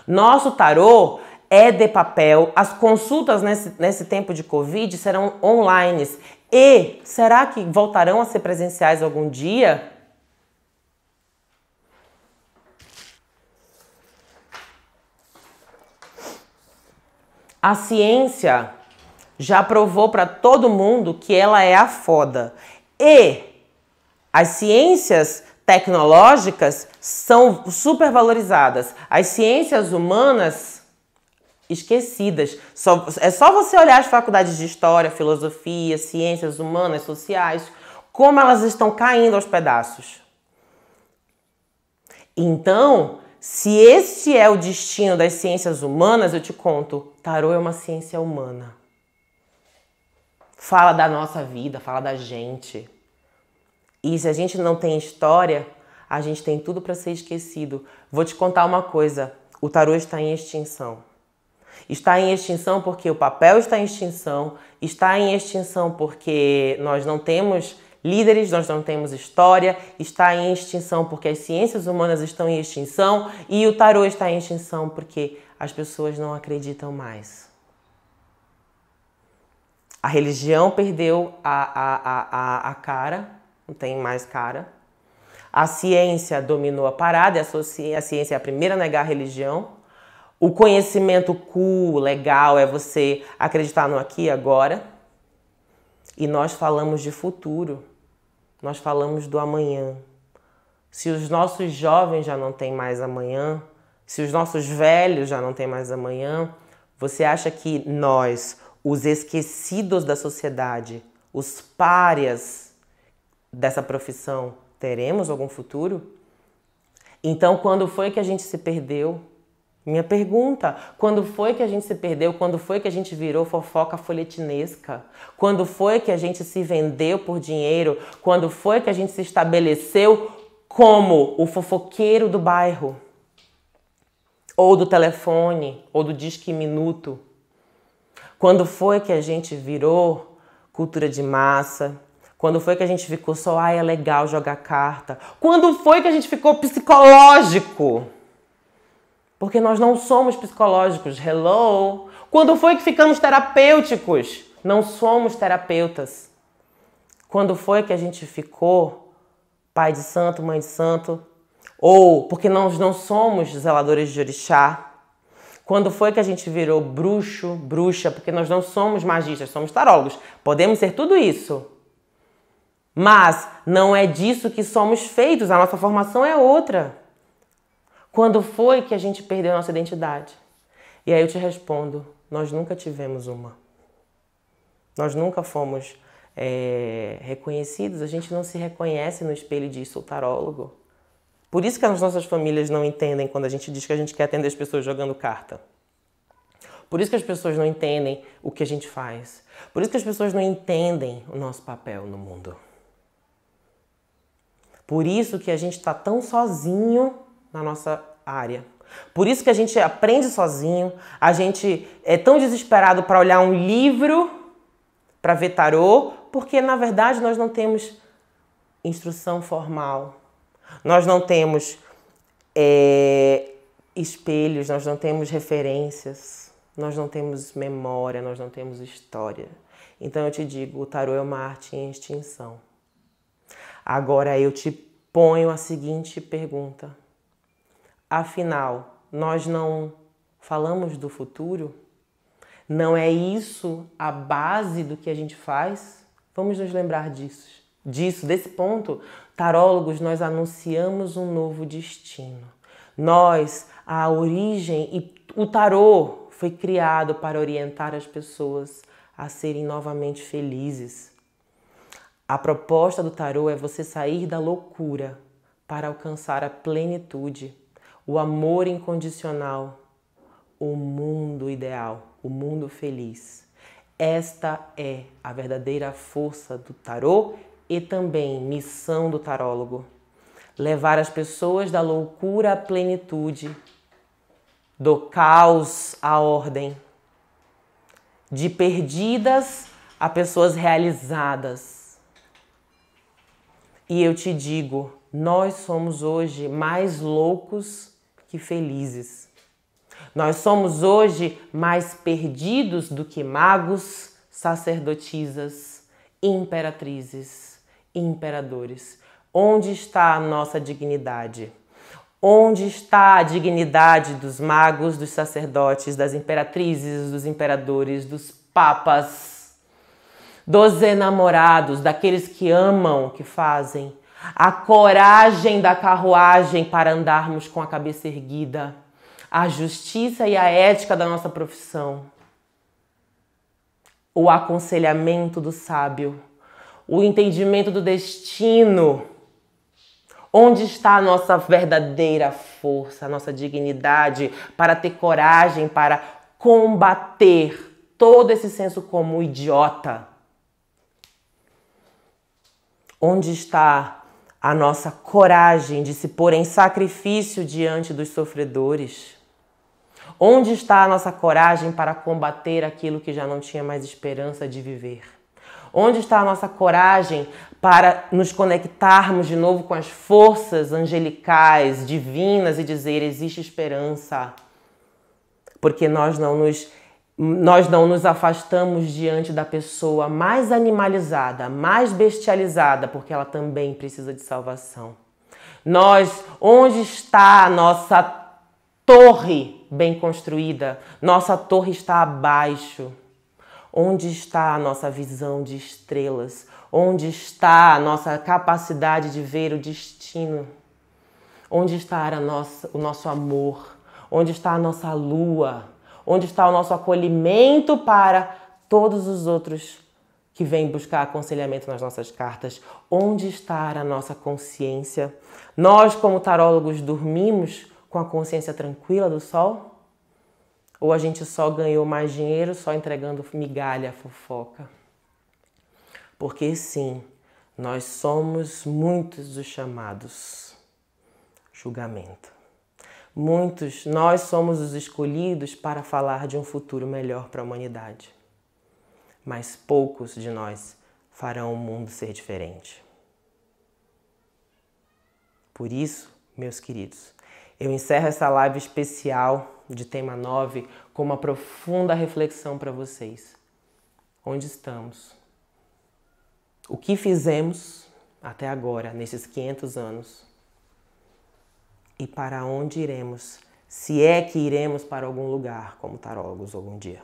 Nosso tarô é de papel. As consultas nesse tempo de Covid serão online. E será que voltarão a ser presenciais algum dia? A ciência já provou para todo mundo que ela é a foda. E as ciências tecnológicas são supervalorizadas. As ciências humanas esquecidas. É só você olhar as faculdades de história, filosofia, ciências humanas, sociais, como elas estão caindo aos pedaços. Então, se este é o destino das ciências humanas, eu te conto, tarô é uma ciência humana. Fala da nossa vida, fala da gente. E se a gente não tem história, a gente tem tudo para ser esquecido. Vou te contar uma coisa, o tarô está em extinção. Está em extinção porque o papel está em extinção porque nós não temos líderes, nós não temos história, está em extinção porque as ciências humanas estão em extinção e o tarô está em extinção porque as pessoas não acreditam mais. A religião perdeu a cara, não tem mais cara. A ciência dominou a parada, a ciência é a primeira a negar a religião. O conhecimento cool, legal, é você acreditar no aqui e agora. E nós falamos de futuro. Nós falamos do amanhã. Se os nossos jovens já não têm mais amanhã, se os nossos velhos já não têm mais amanhã, você acha que nós, os esquecidos da sociedade, os párias dessa profissão, teremos algum futuro? Então, quando foi que a gente se perdeu? Minha pergunta, quando foi que a gente se perdeu? Quando foi que a gente virou fofoca folhetinesca? Quando foi que a gente se vendeu por dinheiro? Quando foi que a gente se estabeleceu como o fofoqueiro do bairro? Ou do telefone? Ou do disque minuto? Quando foi que a gente virou cultura de massa? Quando foi que a gente ficou só, é legal jogar carta? Quando foi que a gente ficou psicológico? Porque nós não somos psicológicos. Hello? Quando foi que ficamos terapêuticos? Não somos terapeutas. Quando foi que a gente ficou pai de santo, mãe de santo? Ou porque nós não somos zeladores de orixá? Quando foi que a gente virou bruxo, bruxa? Porque nós não somos magistas, somos tarólogos. Podemos ser tudo isso. Mas não é disso que somos feitos. A nossa formação é outra. Quando foi que a gente perdeu a nossa identidade? E aí eu te respondo, nós nunca tivemos uma. Nós nunca fomos reconhecidos, a gente não se reconhece no espelho e diz, sou tarólogo. Por isso que as nossas famílias não entendem quando a gente diz que a gente quer atender as pessoas jogando carta. Por isso que as pessoas não entendem o que a gente faz. Por isso que as pessoas não entendem o nosso papel no mundo. Por isso que a gente está tão sozinho na nossa área. Por isso que a gente aprende sozinho, a gente é tão desesperado para olhar um livro, para ver tarô, porque na verdade nós não temos instrução formal, nós não temos espelhos, nós não temos referências, nós não temos memória, nós não temos história. Então eu te digo, o tarô é uma arte em extinção. Agora eu te ponho a seguinte pergunta. Afinal, nós não falamos do futuro? Não é isso a base do que a gente faz? Vamos nos lembrar disso. Desse ponto, tarólogos, nós anunciamos um novo destino. Nós, a origem e o tarô foi criado para orientar as pessoas a serem novamente felizes. A proposta do tarô é você sair da loucura para alcançar a plenitude, o amor incondicional, o mundo ideal, o mundo feliz. Esta é a verdadeira força do tarô e também missão do tarólogo. Levar as pessoas da loucura à plenitude, do caos à ordem, de perdidas a pessoas realizadas. E eu te digo, nós somos hoje mais loucos que felizes. Nós somos hoje mais perdidos do que magos, sacerdotisas, imperatrizes, imperadores. Onde está a nossa dignidade? Onde está a dignidade dos magos, dos sacerdotes, das imperatrizes, dos imperadores, dos papas, dos enamorados, daqueles que amam, que fazem? A coragem da carruagem para andarmos com a cabeça erguida. A justiça e a ética da nossa profissão. O aconselhamento do sábio. O entendimento do destino. Onde está a nossa verdadeira força, a nossa dignidade para ter coragem, para combater todo esse senso comum idiota? Onde está a nossa coragem de se pôr em sacrifício diante dos sofredores? Onde está a nossa coragem para combater aquilo que já não tinha mais esperança de viver? Onde está a nossa coragem para nos conectarmos de novo com as forças angelicais, divinas e dizer, existe esperança? Porque nós não nos afastamos diante da pessoa mais animalizada, mais bestializada, porque ela também precisa de salvação. Onde está a nossa torre bem construída? Nossa torre está abaixo. Onde está a nossa visão de estrelas? Onde está a nossa capacidade de ver o destino? Onde está o nosso amor? Onde está a nossa lua? Onde está o nosso acolhimento para todos os outros que vêm buscar aconselhamento nas nossas cartas? Onde está a nossa consciência? Nós, como tarólogos, dormimos com a consciência tranquila do sol? Ou a gente só ganhou mais dinheiro só entregando migalha, fofoca? Porque sim, nós somos muitos os chamados. Julgamento. Nós somos os escolhidos para falar de um futuro melhor para a humanidade. Mas poucos de nós farão o mundo ser diferente. Por isso, meus queridos, eu encerro essa live especial de tema 9 com uma profunda reflexão para vocês. Onde estamos? O que fizemos até agora, nesses 500 anos? E para onde iremos? Se é que iremos para algum lugar, como tarólogos, algum dia.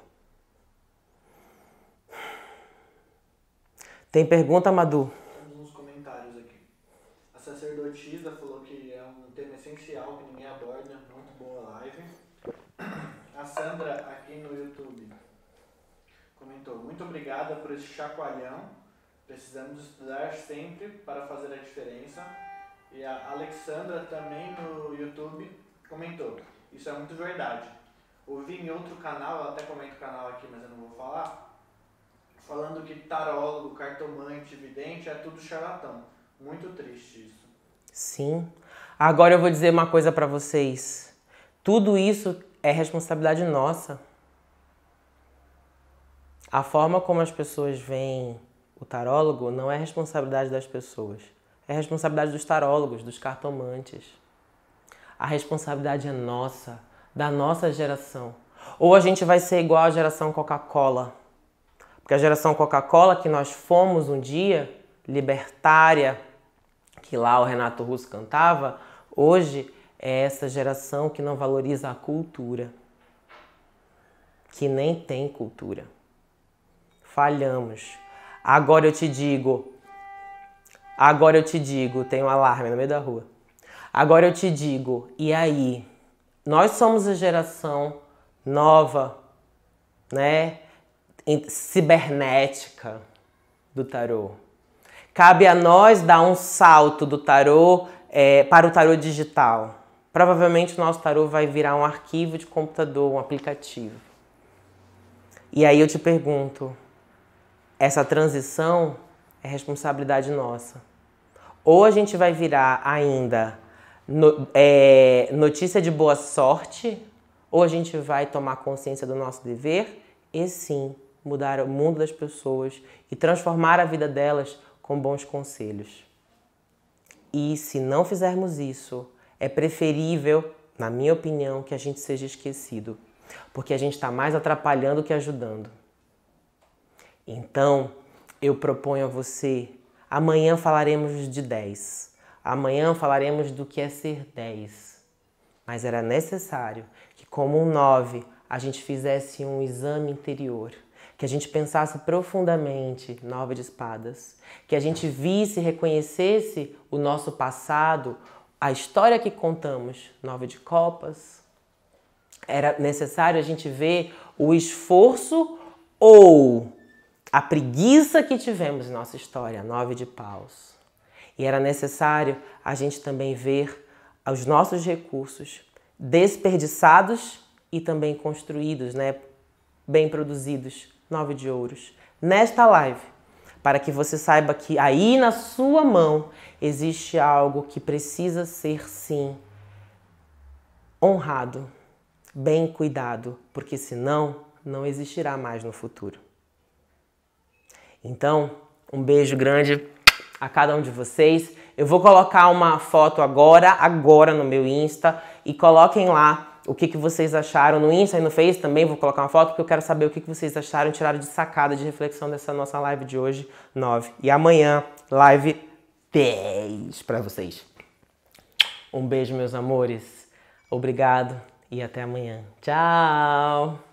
Tem pergunta, Madu? Temos uns comentários aqui. A sacerdotisa falou que é um tema essencial que ninguém aborda. Muito boa live. A Sandra, aqui no YouTube, comentou: muito obrigada por esse chacoalhão Precisamos estudar sempre para fazer a diferença. E a Alexandra também no YouTube comentou, isso é muito verdade. Ouvi em outro canal, eu até comento o canal aqui, mas eu não vou falar, falando que tarólogo, cartomante, vidente é tudo charlatão. Muito triste isso. Sim. Agora eu vou dizer uma coisa pra vocês. Tudo isso é responsabilidade nossa. A forma como as pessoas veem o tarólogo não é responsabilidade das pessoas. É responsabilidade dos tarólogos, dos cartomantes. A responsabilidade é nossa, da nossa geração. Ou a gente vai ser igual à geração Coca-Cola. Porque a geração Coca-Cola que nós fomos um dia, libertária, que lá o Renato Russo cantava, hoje é essa geração que não valoriza a cultura. Que nem tem cultura. Falhamos. Agora eu te digo, tem um alarme no meio da rua. Agora eu te digo, e aí? Nós somos a geração nova, né? Cibernética do tarô. Cabe a nós dar um salto do tarô para o tarô digital. Provavelmente o nosso tarô vai virar um arquivo de computador, um aplicativo. E aí eu te pergunto, essa transição é responsabilidade nossa. Ou a gente vai virar ainda notícia de boa sorte, ou a gente vai tomar consciência do nosso dever e sim mudar o mundo das pessoas e transformar a vida delas com bons conselhos. E se não fizermos isso, é preferível, na minha opinião, que a gente seja esquecido, porque a gente está mais atrapalhando que ajudando. Então, eu proponho a você, amanhã falaremos de 10. Amanhã falaremos do que é ser 10. Mas era necessário que, como um 9, a gente fizesse um exame interior. Que a gente pensasse profundamente, 9 de espadas. Que a gente visse e reconhecesse o nosso passado, a história que contamos, 9 de copas. Era necessário a gente ver o esforço ou a preguiça que tivemos em nossa história, 9 de paus. E era necessário a gente também ver os nossos recursos desperdiçados e também construídos, né? Bem produzidos, 9 de ouros. Nesta live, para que você saiba que aí na sua mão existe algo que precisa ser, sim, honrado, bem cuidado, porque senão não existirá mais no futuro. Então, um beijo grande a cada um de vocês. Eu vou colocar uma foto agora no meu Insta e coloquem lá o que vocês acharam no Insta e no Face também. Vou colocar uma foto porque eu quero saber o que vocês acharam, tiraram de sacada, de reflexão dessa nossa live de hoje, 9. E amanhã, live 10 para vocês. Um beijo, meus amores. Obrigado e até amanhã. Tchau!